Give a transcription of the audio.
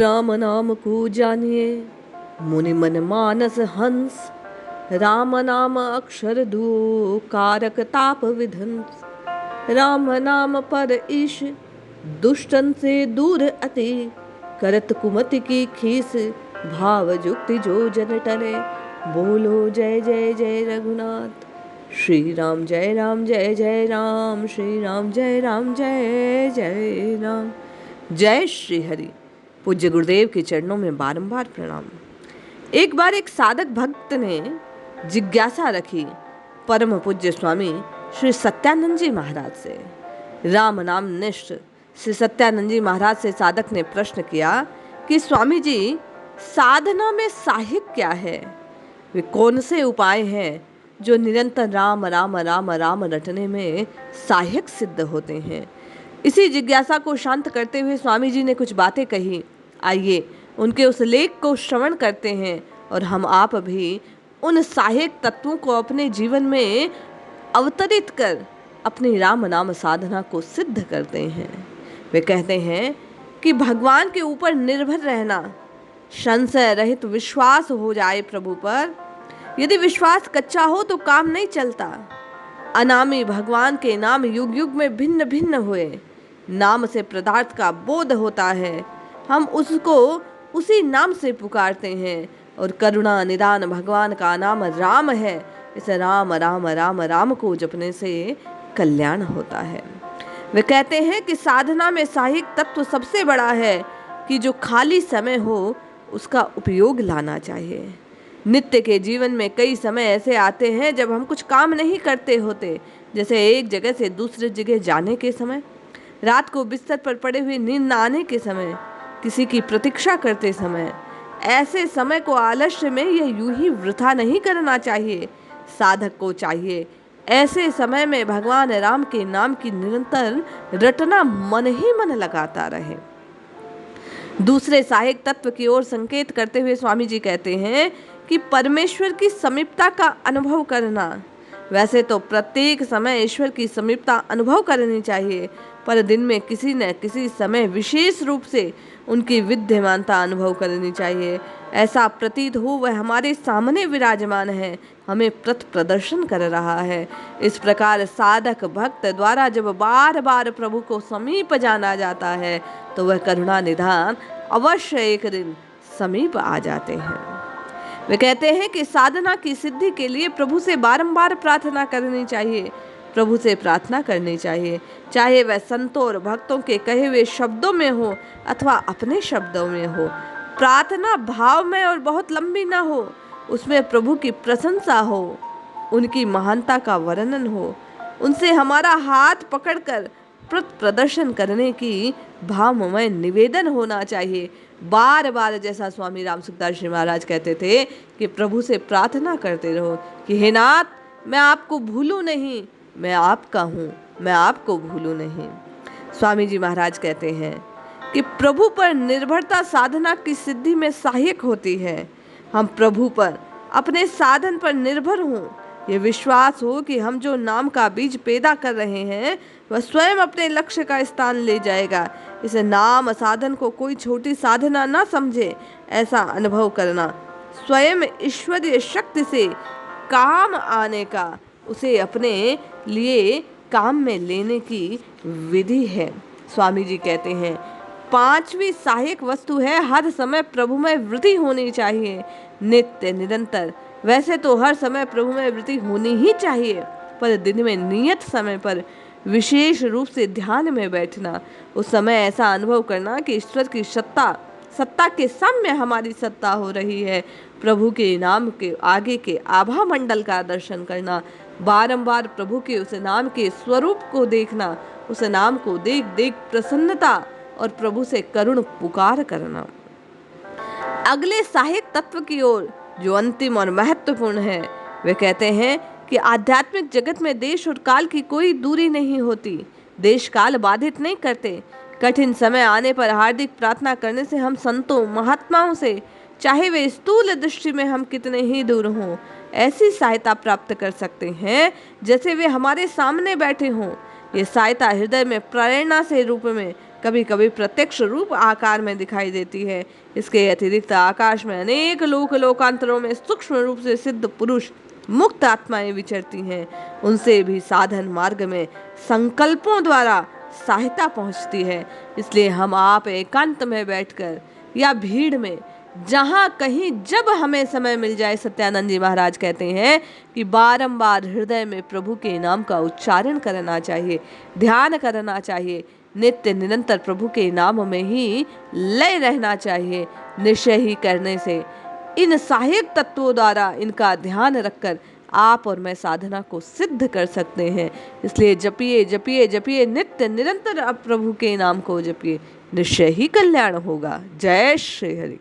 राम नाम को जानिए मुनि मन मानस हंस। राम नाम अक्षर दो कारक ताप विध्वंस। राम नाम पर ईश दुष्टन से दूर अति। करत कुमति की खीस भाव जुक्ति जो जन टले। बोलो जय जय जय रघुनाथ। श्री राम जय राम जय जय राम। श्री राम जय राम जय जय राम। जय श्री हरि। पूज्य गुरुदेव के चरणों में बारंबार प्रणाम। एक बार एक साधक भक्त ने जिज्ञासा रखी परम पूज्य स्वामी श्री सत्यानंद जी महाराज से। राम नाम निष्ठ श्री सत्यानंद जी महाराज से साधक ने प्रश्न किया कि स्वामी जी, साधना में सहायक क्या है? वे कौन से उपाय हैं जो निरंतर राम राम राम राम रटने में सहायक सिद्ध होते हैं? इसी जिज्ञासा को शांत करते हुए स्वामी जी ने कुछ बातें कही। आइए उनके उस लेख को श्रवण करते हैं और हम आप भी उन सहायक तत्वों को अपने जीवन में अवतरित कर अपनी राम नाम साधना को सिद्ध करते हैं। वे कहते हैं कि भगवान के ऊपर निर्भर रहना, संशय रहित विश्वास हो जाए प्रभु पर। यदि विश्वास कच्चा हो तो काम नहीं चलता। अनामी भगवान के नाम युग युग में भिन्न भिन्न हुए। नाम से पदार्थ का बोध होता है, हम उसको उसी नाम से पुकारते हैं। और करुणा निदान भगवान का नाम राम है। इस राम राम राम राम को जपने से कल्याण होता है। वे कहते हैं कि साधना में सहायक तत्व सबसे बड़ा है कि जो खाली समय हो उसका उपयोग लाना चाहिए। नित्य के जीवन में कई समय ऐसे आते हैं जब हम कुछ काम नहीं करते होते, जैसे एक जगह से दूसरी जगह जाने के समय, रात को बिस्तर पर पड़े हुए नींद न आने के समय, किसी की प्रतीक्षा करते समय। ऐसे समय को आलस्य में यह यूं ही वृथा नहीं करना चाहिए। साधक को चाहिए ऐसे समय में भगवान राम के नाम की निरंतर रटना मन ही मन लगाता रहे। दूसरे सहायक तत्व की ओर संकेत करते हुए स्वामी जी कहते हैं कि परमेश्वर की समीपता का अनुभव करना। वैसे तो प्रत्येक समय ईश्वर की समीपता अनुभव करनी चाहिए, पर दिन में किसी न किसी समय विशेष रूप से उनकी विद्यमानता अनुभव करनी चाहिए। ऐसा प्रतीत हो वह हमारे सामने विराजमान है, हमें पथ प्रदर्शन कर रहा है। इस प्रकार साधक भक्त द्वारा जब बार बार प्रभु को समीप जाना जाता है तो वह करुणा निधान अवश्य एक दिन समीप आ जाते हैं। वे कहते हैं कि साधना की सिद्धि के लिए प्रभु से बारंबार प्रार्थना करनी चाहिए। प्रभु से प्रार्थना करनी चाहिए, चाहे वह संतों और भक्तों के कहे हुए शब्दों में हो अथवा अपने शब्दों में हो। प्रार्थना भाव में और बहुत लंबी ना हो, उसमें प्रभु की प्रशंसा हो, उनकी महानता का वर्णन हो, उनसे हमारा हाथ पकड़कर प्रदर्शन करने की भावमय निवेदन होना चाहिए। बार बार जैसा स्वामी राम सुखदास जी महाराज कहते थे कि प्रभु से प्रार्थना करते रहो कि हे नाथ, मैं आपको भूलूं नहीं, मैं आपका हूँ, मैं आपको भूलूं नहीं। स्वामी जी महाराज कहते हैं कि प्रभु पर निर्भरता साधना की सिद्धि में सहायक होती है। हम प्रभु पर, अपने साधन पर निर्भर हों, ये विश्वास हो कि हम जो नाम का बीज पैदा कर रहे हैं वह स्वयं अपने लक्ष्य का स्थान ले जाएगा। इस नाम साधन को कोई छोटी साधना ना समझे, ऐसा अनुभव करना स्वयं ईश्वरीय शक्ति से काम आने का, उसे अपने लिए काम में लेने की विधि है। स्वामी जी कहते हैं पांचवी सहायक वस्तु है हर समय प्रभु में वृत्ति होनी चाहिए, नित्य निरंतर। वैसे तो हर समय प्रभु में वृत्ति होनी ही चाहिए, पर दिन में नियत समय पर विशेष रूप से ध्यान में बैठना, उस समय ऐसा अनुभव करना कि ईश्वर की सत्ता के सामने हमारी सत्ता हो रही है। प्रभु के नाम के आगे के आभा मंडल का दर्शन करना, बारंबार प्रभु के उस नाम के स्वरूप को देखना, उस नाम को देख देख प्रसन्नता और प्रभु से करुण पुकार करना। अगले सहायक तत्व की ओर जो अंतिम और महत्वपूर्ण है, वे कहते हैं कि आध्यात्मिक जगत में देश और काल की कोई दूरी नहीं होती। देश काल बाधित नहीं करते। कठिन समय आने पर हार्दिक प्रार्थना करने से हम संतों महात्माओं से, चाहे वे स्थूल दृष्टि में हम कितने ही दूर हों, ऐसी सहायता प्राप्त कर सकते हैं जैसे वे हमारे सामने बैठे हों। ये सहायता हृदय में प्रेरणा से रूप में कभी कभी प्रत्यक्ष रूप आकार में दिखाई देती है। इसके अतिरिक्त आकाश में अनेक लोकांतरों में सूक्ष्म रूप से सिद्ध पुरुष मुक्त आत्माएं विचरती हैं। उनसे भी साधन मार्ग में संकल्पों द्वारा सहायता पहुंचती है। इसलिए हम आप एकांत में बैठकर या भीड़ में, जहां कहीं जब हमें समय मिल जाए, सत्यानंद जी महाराज कहते हैं कि बारंबार हृदय में प्रभु के नाम का उच्चारण करना चाहिए, ध्यान करना चाहिए, नित्य निरंतर प्रभु के नाम में ही लय रहना चाहिए। निश्चय ही करने से इन सहायक तत्वों द्वारा इनका ध्यान रखकर आप और मैं साधना को सिद्ध कर सकते हैं। इसलिए जपिए जपिए जपिए, नित्य निरंतर अब प्रभु के नाम को जपिए, निश्चय ही कल्याण होगा। जय श्री हरि।